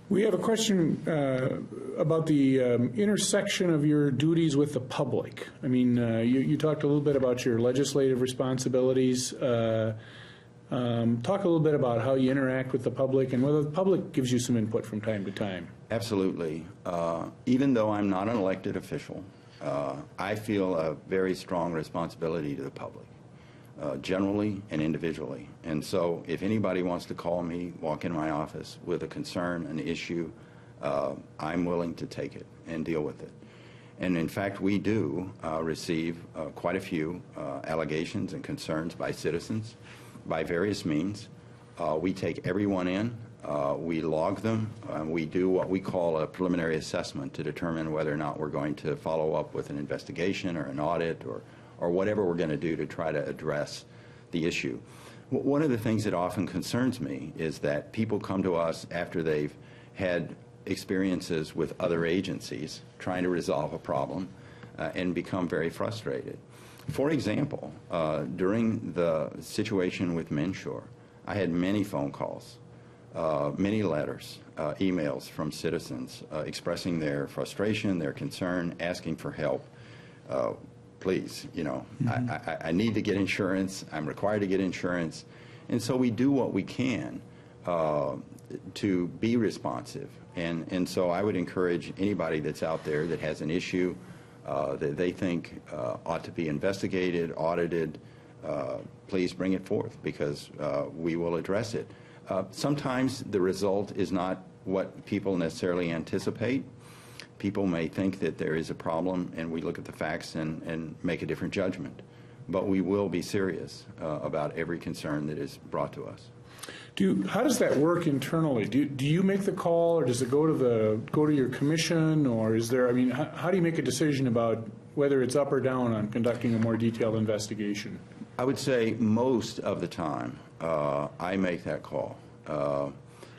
We have a question about the intersection of your duties with the public. I mean, you talked a little bit about your legislative responsibilities. Talk a little bit about how you interact with the public and whether the public gives you some input from time to time. Absolutely. Even though I'm not an elected official, I feel a very strong responsibility to the public. Generally and individually. And so if anybody wants to call me, walk in my office with a concern, an issue, I'm willing to take it and deal with it. And in fact, we do receive quite a few allegations and concerns by citizens by various means. We take everyone in, we log them, we do what we call a preliminary assessment to determine whether or not we're going to follow up with an investigation or an audit or whatever we're going to do to try to address the issue. One of the things that often concerns me is that people come to us after they've had experiences with other agencies trying to resolve a problem and become very frustrated. For example, during the situation with Menshore, I had many phone calls, many letters, emails from citizens expressing their frustration, their concern, asking for help. Please, you know, I need to get insurance. I'm required to get insurance. And so we do what we can to be responsive. And so I would encourage anybody that's out there that has an issue that they think ought to be investigated, audited, please bring it forth because we will address it. Sometimes the result is not what people necessarily anticipate. People may think that there is a problem, and we look at the facts and make a different judgment. But we will be serious about every concern that is brought to us. How does that work internally? Do you make the call, or does it go to your commission, or is there? I mean, how do you make a decision about whether it's up or down on conducting a more detailed investigation? I would say most of the time I make that call.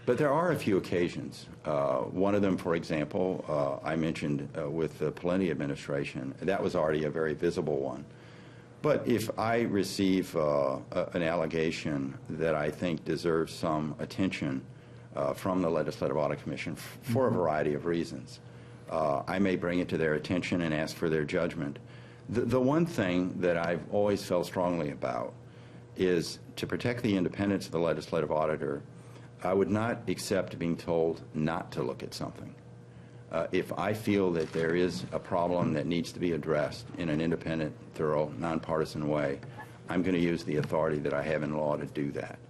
But there are a few occasions. One of them, for example, I mentioned with the Pawlenty administration. That was already a very visible one. But if I receive an allegation that I think deserves some attention from the Legislative Audit Commission for a variety of reasons, I may bring it to their attention and ask for their judgment. The one thing that I've always felt strongly about is to protect the independence of the legislative auditor. I would not accept being told not to look at something. If I feel that there is a problem that needs to be addressed in an independent, thorough, nonpartisan way, I'm going to use the authority that I have in law to do that.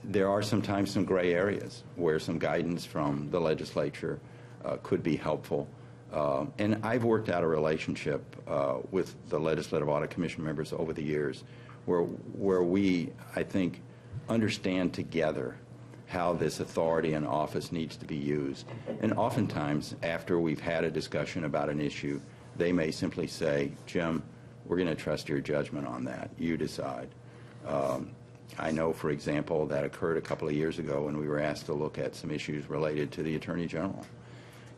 There are sometimes some gray areas where some guidance from the legislature could be helpful. And I've worked out a relationship with the Legislative Audit Commission members over the years where we, I think, understand together how this authority and office needs to be used. And oftentimes, after we've had a discussion about an issue, they may simply say, Jim, we're going to trust your judgment on that. You decide. I know, for example, that occurred a couple of years ago when we were asked to look at some issues related to the Attorney General.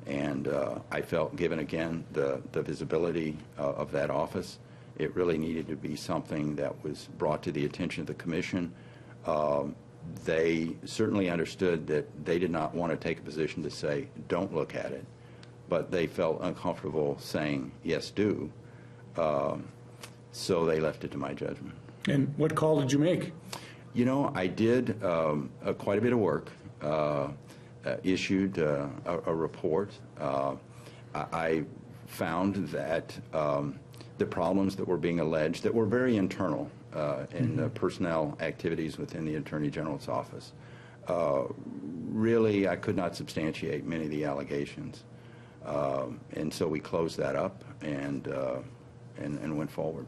And I felt, given again the visibility of that office, it really needed to be something that was brought to the attention of the Commission. They certainly understood that they did not want to take a position to say, don't look at it, but they felt uncomfortable saying, yes, do. So they left it to my judgment. And what call did you make? You know, I did quite a bit of work, issued a report. I found that the problems that were being alleged that were very internal in the personnel activities within the Attorney General's office. Really, I could not substantiate many of the allegations. And so we closed that up and went forward.